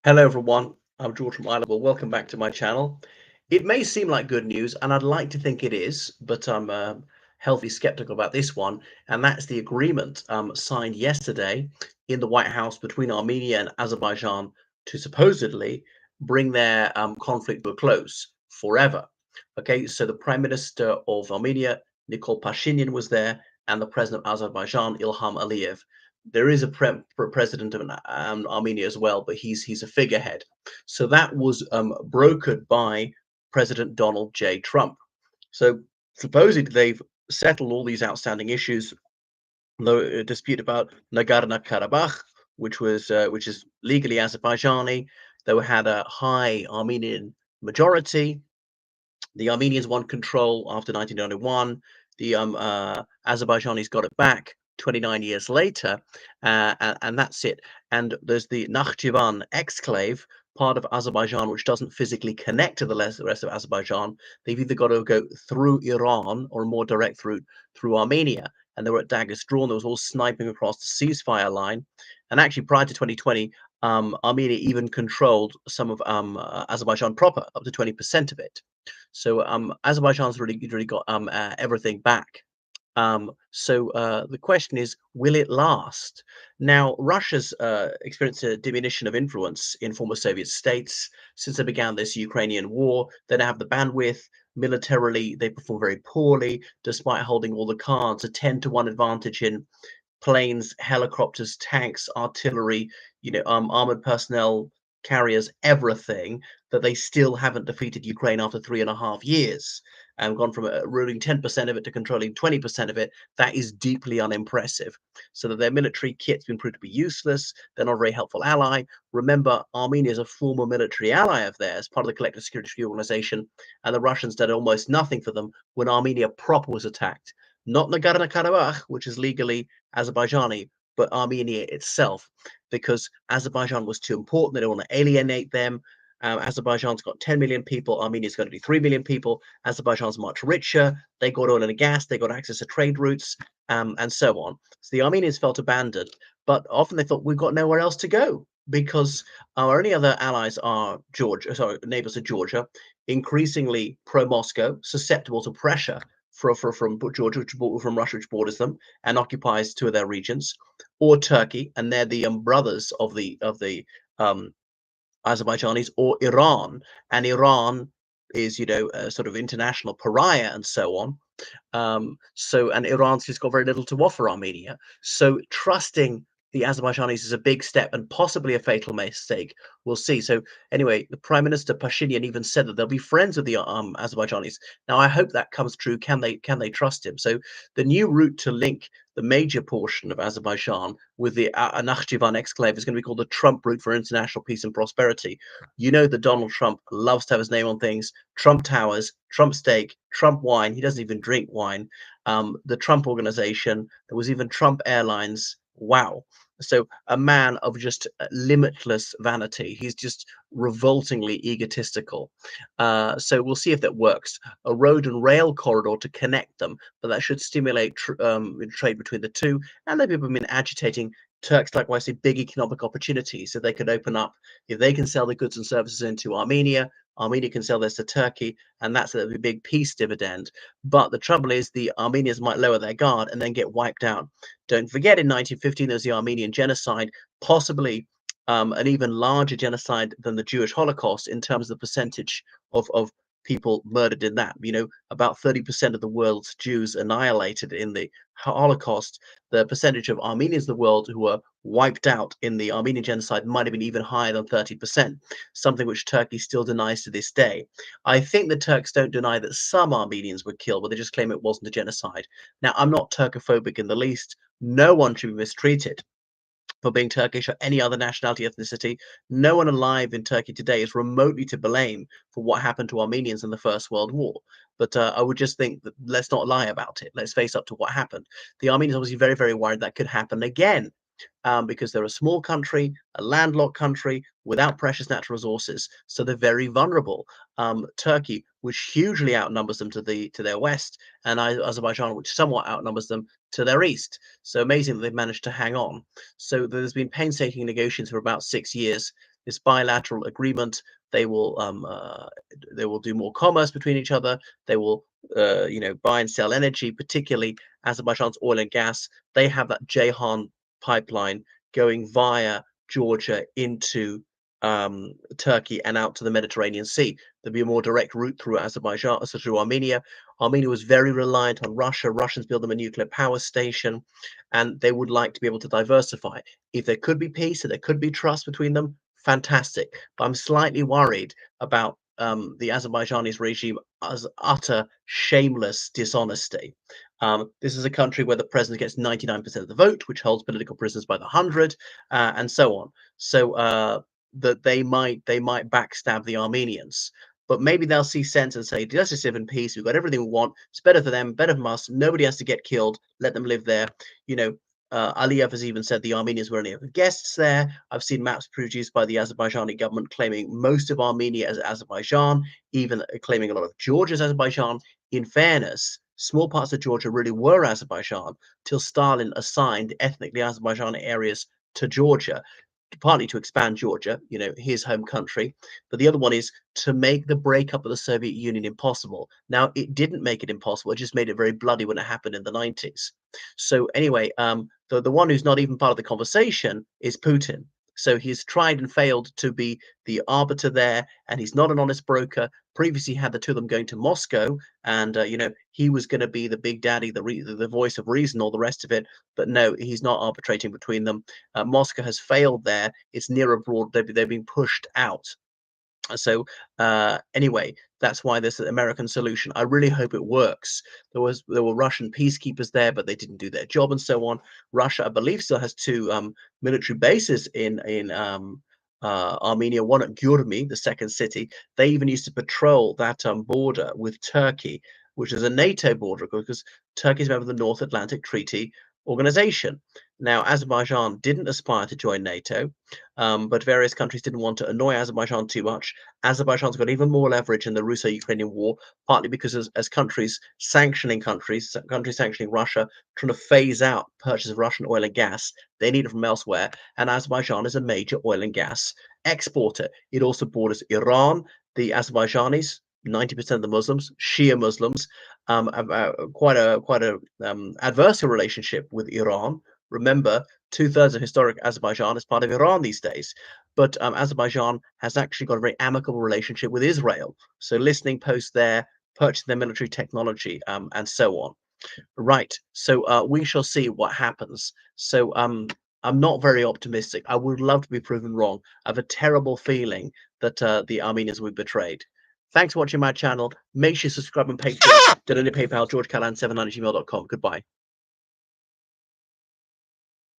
Hello everyone, I'm George from Ireland. Well, welcome back to my channel. It may seem like good news, and I'd like to think it is, but I'm healthy skeptical about this one, and that's the agreement signed yesterday in the White House between Armenia and Azerbaijan to supposedly bring their conflict to a close forever. Okay, so the Prime Minister of Armenia, Nikol Pashinyan, was there, and the President of Azerbaijan, Ilham Aliyev. There is a president of Armenia as well, but he's a figurehead. So that was brokered by President Donald J. Trump. So supposedly they've settled all these outstanding issues. The dispute about Nagorno-Karabakh, which is legally Azerbaijani, they had a high Armenian majority. The Armenians won control after 1991. The Azerbaijanis got it back 29 years later, and that's it. And there's the Nakhchivan exclave, part of Azerbaijan, which doesn't physically connect to the rest of Azerbaijan. They've either got to go through Iran or a more direct route through Armenia. And they were at daggers drawn. There was all sniping across the ceasefire line. And actually, prior to 2020, Armenia even controlled some of Azerbaijan proper, up to 20% of it. So Azerbaijan's really got everything back. The question is, will it last? Now, Russia's experienced a diminution of influence in former Soviet states since they began this Ukrainian war. They don't have the bandwidth. Militarily, they perform very poorly, despite holding all the cards. A 10-to-1 advantage in planes, helicopters, tanks, artillery, armored personnel, carriers, everything, that they still haven't defeated Ukraine after 3.5 years and gone from ruling 10% of it to controlling 20% of it. That is deeply unimpressive. So that their military kit's been proved to be useless. They're not a very helpful ally. Remember, Armenia is a former military ally of theirs, part of the Collective Security Organization, and the Russians did almost nothing for them when Armenia proper was attacked. Not Nagorno-Karabakh, which is legally Azerbaijani, but Armenia itself, because Azerbaijan was too important. They don't want to alienate them. Azerbaijan's got 10 million people. Armenia's going to be 3 million people. Azerbaijan's much richer. They got oil and gas. They got access to trade routes, and so on. So the Armenians felt abandoned, but often they thought we've got nowhere else to go because our only other allies are Georgia, sorry, neighbors of Georgia, increasingly pro-Moscow, susceptible to pressure from Georgia, from Russia, which borders them and occupies two of their regions, or Turkey, and they're the brothers of the Azerbaijanis, or Iran, and Iran is a sort of international pariah and so on. And Iran's just got very little to offer Armenia. So trusting the Azerbaijanis is a big step and possibly a fatal mistake. We'll see. So anyway, the Prime Minister Pashinyan even said that they'll be friends with the Azerbaijanis. Now I hope that comes true. Can they trust him? So the new route to link the major portion of Azerbaijan with the Nakhchivan exclave is going to be called the Trump route for international peace and prosperity. You know that Donald Trump loves to have his name on things. Trump Towers, Trump steak, Trump wine. He doesn't even drink wine. The Trump Organization. There was even Trump Airlines. Wow. So a man of just limitless vanity. He's just revoltingly egotistical. So we'll see if that works. A road and rail corridor to connect them, but that should stimulate trade between the two. And they've been agitating Turks, likewise, see big economic opportunities. So they could open up, if they can sell the goods and services into Armenia, Armenia can sell this to Turkey, and that's a big peace dividend. But the trouble is, the Armenians might lower their guard and then get wiped out. Don't forget, in 1915, there was the Armenian genocide, possibly an even larger genocide than the Jewish Holocaust in terms of the percentage of people murdered in that. About 30% of the world's Jews annihilated in the Holocaust. The percentage of Armenians in the world who were wiped out in the Armenian genocide might have been even higher than 30%, something which Turkey still denies to this day. I think the Turks don't deny that some Armenians were killed, but they just claim it wasn't a genocide. Now, I'm not Turkophobic in the least. No one should be mistreated for being Turkish or any other nationality, ethnicity. No one alive in Turkey today is remotely to blame for what happened to Armenians in the First World War. But I would just think that let's not lie about it. Let's face up to what happened. The Armenians obviously very, very worried that could happen again. Because they're a small country, a landlocked country without precious natural resources, so they're very vulnerable. Turkey, which hugely outnumbers them to their west, and Azerbaijan, which somewhat outnumbers them to their east. So amazing that they've managed to hang on. So there's been painstaking negotiations for about 6 years. this bilateral agreement. They will do more commerce between each other. They will buy and sell energy, particularly Azerbaijan's oil and gas. They have that Ceyhan pipeline going via Georgia into Turkey and out to the Mediterranean Sea. There'll be a more direct route through Azerbaijan, so through Armenia. Armenia was very reliant on Russia. Russians built them a nuclear power station, and they would like to be able to diversify. If there could be peace and there could be trust between them, fantastic. But I'm slightly worried about the Azerbaijanis regime as utter shameless dishonesty. This is a country where the president gets 99% of the vote, which holds political prisoners by the hundred, and so on. So that they might backstab the Armenians. But maybe they'll see sense and say, let's just live in peace. We've got everything we want. It's better for them, better for us. Nobody has to get killed. Let them live there. Aliyev has even said the Armenians were only guests there. I've seen maps produced by the Azerbaijani government claiming most of Armenia as Azerbaijan, even claiming a lot of Georgia as Azerbaijan. In fairness, small parts of Georgia really were Azerbaijan till Stalin assigned ethnically Azerbaijani areas to Georgia, partly to expand Georgia, his home country, but the other one is to make the breakup of the Soviet Union impossible. Now, it didn't make it impossible; it just made it very bloody when it happened in the 90s. So anyway, the one who's not even part of the conversation is Putin. So he's tried and failed to be the arbiter there, and he's not an honest broker. Previously, had the two of them going to Moscow, and he was going to be the big daddy, the voice of reason, all the rest of it. But no, he's not arbitrating between them. Moscow has failed there. It's near abroad. They're being pushed out. So anyway, that's why there's an American solution. I really hope it works. There were Russian peacekeepers there, but they didn't do their job and so on. Russia, I believe, still has two military bases in Armenia, one at Gyurmy, the second city. They even used to patrol that border with Turkey, which is a NATO border, because Turkey is a member of the North Atlantic Treaty Organization. Now, Azerbaijan didn't aspire to join NATO, but various countries didn't want to annoy Azerbaijan too much. Azerbaijan's got even more leverage in the Russo-Ukrainian war, partly because as countries sanctioning Russia, trying to phase out purchase of Russian oil and gas, they need it from elsewhere. And Azerbaijan is a major oil and gas exporter. It also borders Iran. The Azerbaijanis, 90% of the Muslims, Shia Muslims, quite a adversarial relationship with Iran. Remember, 2/3 of historic Azerbaijan is part of Iran these days. But Azerbaijan has actually got a very amicable relationship with Israel. So listening posts there, purchasing their military technology, and so on. Right. So we shall see what happens. So I'm not very optimistic. I would love to be proven wrong. I have a terrible feeling that the Armenians will be betrayed. Thanks for watching my channel. Make sure you subscribe on Patreon. Donate to PayPal, georgecallahan79@gmail.com. Goodbye.